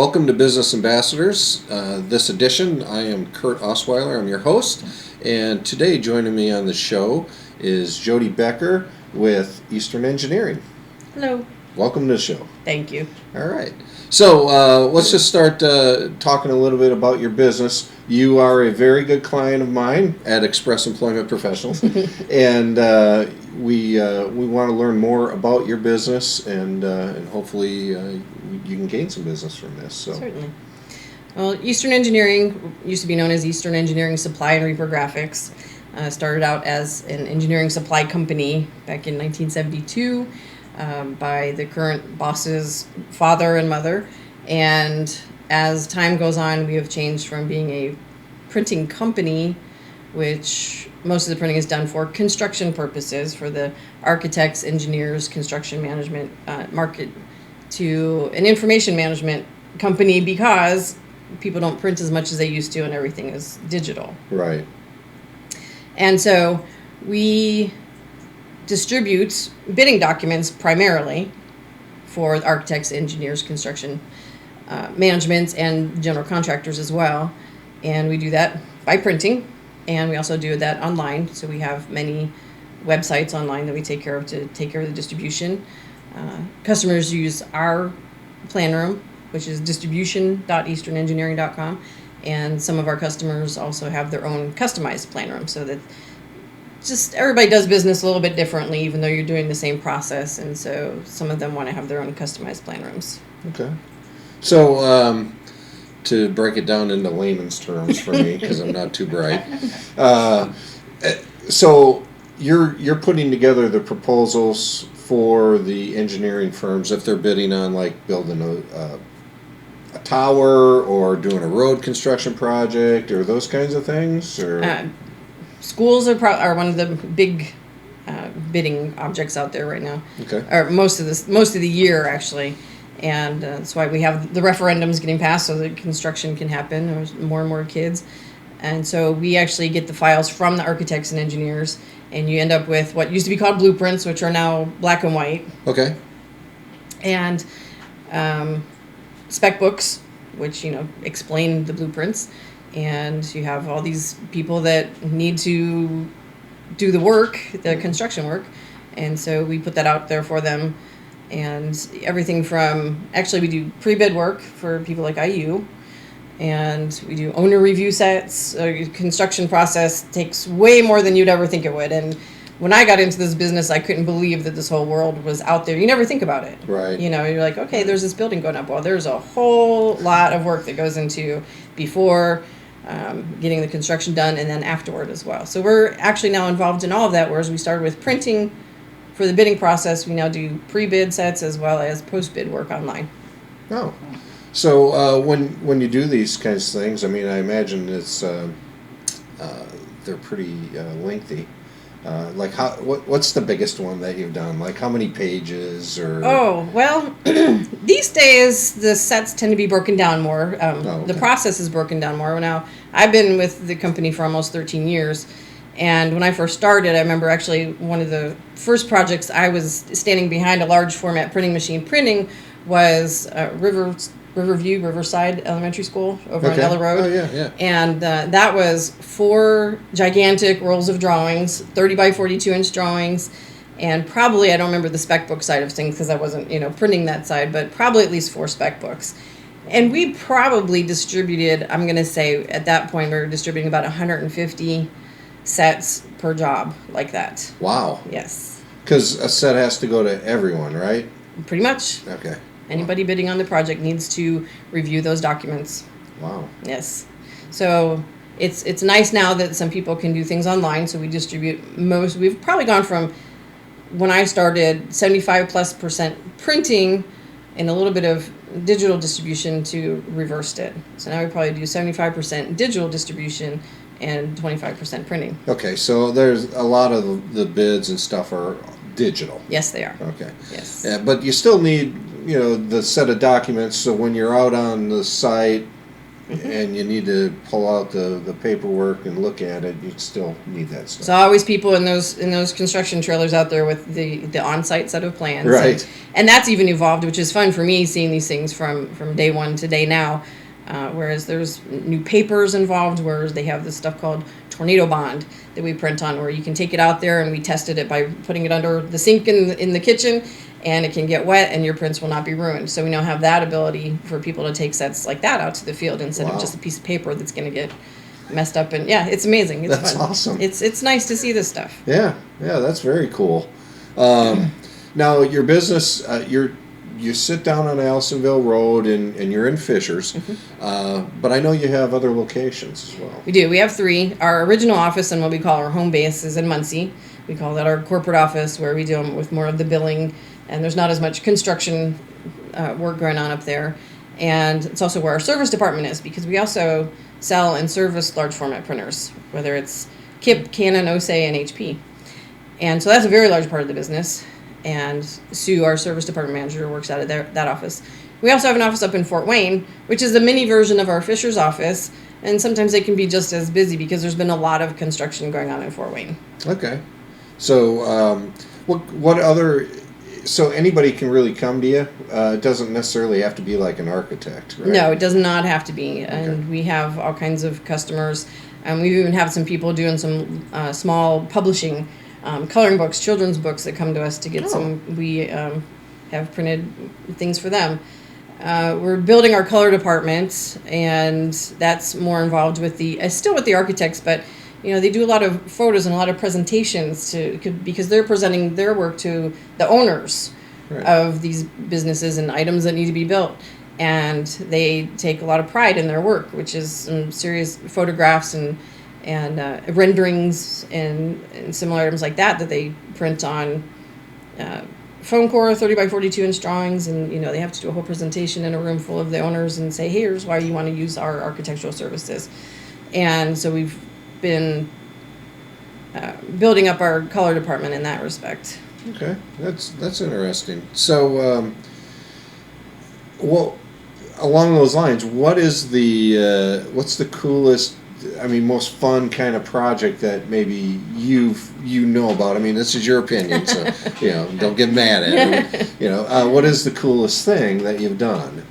welcome to Business Ambassadors. This edition, I am Kurt Osweiler. I'm your host. And today joining me on the show is Jodi Becker with Eastern Engineering. Hello. Welcome to the show. Thank you. All right. So let's just start talking a little bit about your business. You are a very good client of mine at Express Employment Professionals, and we want to learn more about your business, and hopefully you can gain some business from this. So. Certainly. Well, Eastern Engineering used to be known as Eastern Engineering Supply and Reaper Graphics. Started out as an engineering supply company back in 1972 by the current boss's father and mother. And as time goes on, we have changed from being a printing company, which most of the printing is done for construction purposes, for the architects, engineers, construction management market, to an information management company because people don't print as much as they used to and everything is digital. Right. And so we distribute bidding documents primarily for architects, engineers, construction management, and general contractors as well. And we do that by printing, and we also do that online. So we have many websites online that we take care of to take care of the distribution. Customers use our plan room, which is distribution.easternengineering.com, and some of our customers also have their own customized plan room, so that just everybody does business a little bit differently, even though you're doing the same process, and so some of them want to have their own customized plan rooms. Okay. So to break it down into layman's terms for me, because I'm not too bright, so you're putting together the proposals for the engineering firms if they're bidding on like building a tower or doing a road construction project or those kinds of things, or schools are one of the big bidding objects out there right now. Okay. Or most of the year actually, and that's why we have the referendums getting passed so that construction can happen. There's more and more kids, and so we actually get the files from the architects and engineers, and you end up with what used to be called blueprints, which are now black and white. Okay. And spec books, which explain the blueprints. And you have all these people that need to do the work, the construction work, and so we put that out there for them. And everything from, actually we do pre-bid work for people like IU, and we do owner review sets. Construction process takes way more than you'd ever think it would, and when I got into this business, I couldn't believe that this whole world was out there. You never think about it. Right. You're like, okay, there's this building going up. Well, there's a whole lot of work that goes into before getting the construction done, and then afterward as well. So we're actually now involved in all of that, whereas we started with printing for the bidding process. We now do pre-bid sets as well as post-bid work online. Oh. So when you do these kinds of things, I mean, I imagine it's they're pretty lengthy. Like what's the biggest one that you've done? Like how many pages or? Oh, well, these days the sets tend to be broken down more. Okay. The process is broken down more. Now, I've been with the company for almost 13 years, and when I first started, I remember actually one of the first projects I was standing behind a large format printing machine printing was Riverside Elementary School over on Ella Road. Oh, yeah. And that was 4 gigantic rolls of drawings, 30 by 42 inch drawings, and probably, I don't remember the spec book side of things because I wasn't, printing that side, but probably at least 4 spec books. And we probably distributed, I'm going to say at that point, we were distributing about 150 sets per job like that. Wow. Yes. Because a set has to go to everyone, right? Pretty much. Okay. Anybody bidding on the project needs to review those documents. Wow. Yes. So it's nice now that some people can do things online, so we distribute most. We've probably gone from, when I started, 75+% printing and a little bit of digital distribution to reversed it. So now we probably do 75% digital distribution and 25% printing. Okay, so there's a lot of the bids and stuff are digital. Yes, they are. Okay. Yes. Yeah, but you still need, the set of documents, so when you're out on the site, and you need to pull out the paperwork and look at it, you still need that stuff. So always people in those construction trailers out there with the on-site set of plans. Right. And that's even evolved, which is fun for me, seeing these things from day one to day now. Whereas there's new papers involved, where they have this stuff called tornado bond that we print on, where you can take it out there, and we tested it by putting it under the sink in the kitchen, and it can get wet and your prints will not be ruined. So we now have that ability for people to take sets like that out to the field instead of just a piece of paper that's going to get messed up. And yeah, it's amazing. It's That's fun. awesome. It's nice to see this stuff. Yeah, that's very cool. Now, your business, you sit down on Allisonville Road and you're in Fishers, but I know you have other locations as well. We do. We have 3. Our original office and what we call our home base is in Muncie. We call that our corporate office, where we deal with more of the billing, and there's not as much construction work going on up there. And it's also where our service department is, because we also sell and service large format printers, whether it's KIP, Canon, OSE, and HP. And so that's a very large part of the business. And Sue, our service department manager, works out of that office. We also have an office up in Fort Wayne, which is a mini version of our Fishers office. And sometimes they can be just as busy because there's been a lot of construction going on in Fort Wayne. Okay. So, what other... So anybody can really come to you? It doesn't necessarily have to be like an architect, right? No, it does not have to be. And we have all kinds of customers. And we even have some people doing some small publishing, coloring books, children's books that come to us to get some. We have printed things for them. We're building our color department, and that's more involved with still with the architects, but they do a lot of photos and a lot of presentations because they're presenting their work to the owners of these businesses and items that need to be built. And they take a lot of pride in their work, which is some serious photographs and renderings and similar items like that they print on foam core 30 by 42 inch drawings. And, they have to do a whole presentation in a room full of the owners and say, hey, here's why you want to use our architectural services. And so we've been building up our color department in that respect. Okay, that's interesting. So, along those lines, what's the coolest, most fun kind of project that maybe you know about? This is your opinion, so don't get mad at it. What is the coolest thing that you've done?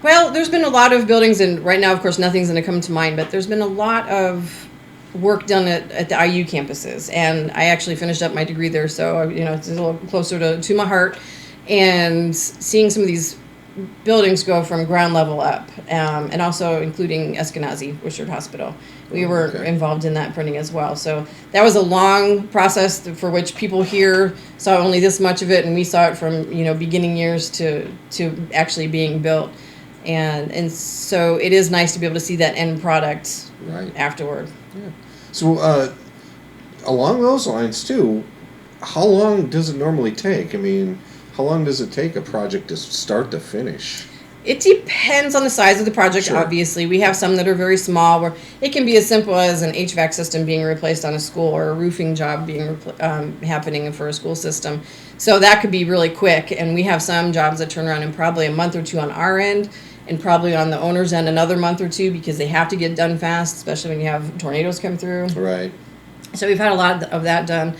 Well, there's been a lot of buildings, and right now, of course, nothing's going to come to mind, but there's been a lot of work done at the IU campuses, and I actually finished up my degree there, so it's a little closer to my heart. And seeing some of these buildings go from ground level up, and also including Eskenazi, Wishart Hospital. We were involved in that printing as well. So that was a long process for which people here saw only this much of it, and we saw it from beginning years to actually being built. And so it is nice to be able to see that end product afterward. Yeah. So along those lines too, how long does it normally take? How long does it take a project to start to finish? It depends on the size of the project, obviously. We have some that are very small, where it can be as simple as an HVAC system being replaced on a school, or a roofing job being happening for a school system. So that could be really quick. And we have some jobs that turn around in probably a month or two on our end, and probably on the owner's end another month or two, because they have to get done fast, especially when you have tornadoes come through. Right. So we've had a lot of that done.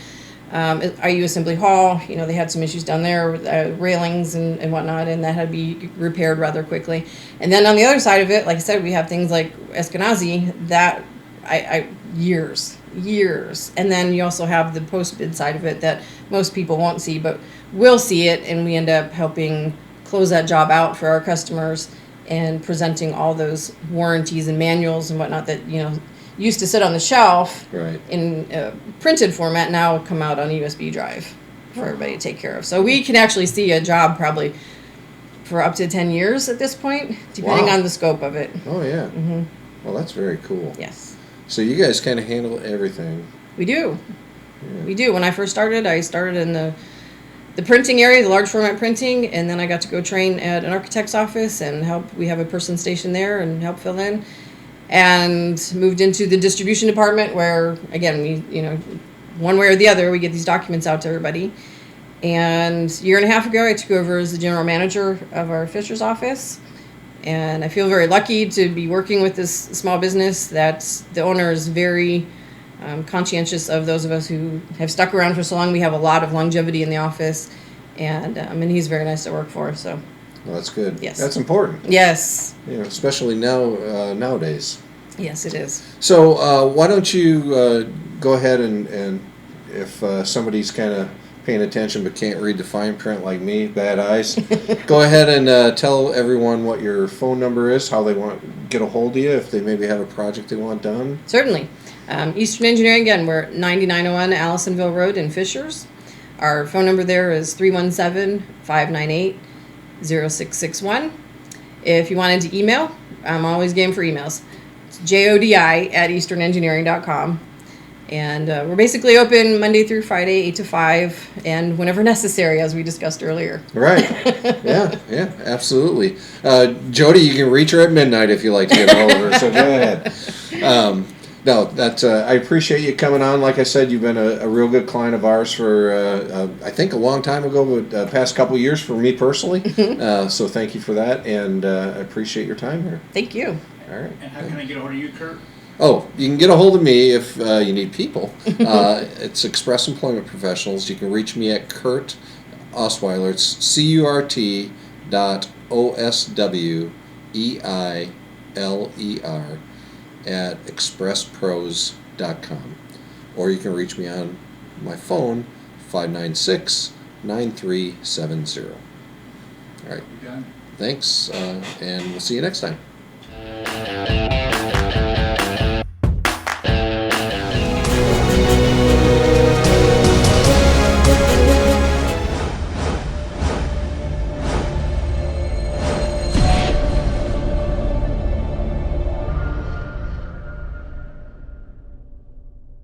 At IU Assembly Hall, they had some issues down there with railings and whatnot, and that had to be repaired rather quickly. And then on the other side of it, like I said, we have things like Eskenazi that years. And then you also have the post-bid side of it that most people won't see, but we'll see it, and we end up helping close that job out for our customers and presenting all those warranties and manuals and whatnot that used to sit on the shelf in printed format, now come out on a USB drive for everybody to take care of. So we can actually see a job probably for up to 10 years at this point, depending on the scope of it. Oh, yeah. Mm-hmm. Well, that's very cool. Yes. So you guys kind of handle everything. We do. Yeah. We do. When I first started, I started in the printing area, the large format printing, and then I got to go train at an architect's office and help. We have a person stationed there and help fill in. And moved into the distribution department, where, again, we, one way or the other, we get these documents out to everybody. And a year and a half ago, I took over as the general manager of our Fishers office. And I feel very lucky to be working with this small business that the owner is very conscientious of those of us who have stuck around for so long. We have a lot of longevity in the office, and he's very nice to work for. So, well, that's good. Yes, that's important. Yes, especially nowadays. Yes, it is. So why don't you go ahead and if somebody's kind of paying attention but can't read the fine print like me, bad eyes, go ahead and tell everyone what your phone number is, how they want to get a hold of you if they maybe have a project they want done. Certainly. Eastern Engineering, again, we're at 9901 Allisonville Road in Fishers. Our phone number there is 317-598-0661. If you wanted to email, I'm always game for emails. It's jodi@easternengineering.com. And we're basically open Monday through Friday, 8 to 5, and whenever necessary, as we discussed earlier. Right. Yeah, absolutely. Jodi, you can reach her at midnight if you like to get a hold of her, so go ahead. No, I appreciate you coming on. Like I said, you've been a real good client of ours for, I think, a long time ago, but past couple of years for me personally. So thank you for that, and I appreciate your time here. Thank you. All right. And how can I get a hold of you, Kurt? Oh, you can get a hold of me if you need people. It's Express Employment Professionals. You can reach me at Kurt Osweiler. It's CURT.OSWEILER at expresspros.com. Or you can reach me on my phone, 596-9370. All right. Done. Thanks, and we'll see you next time.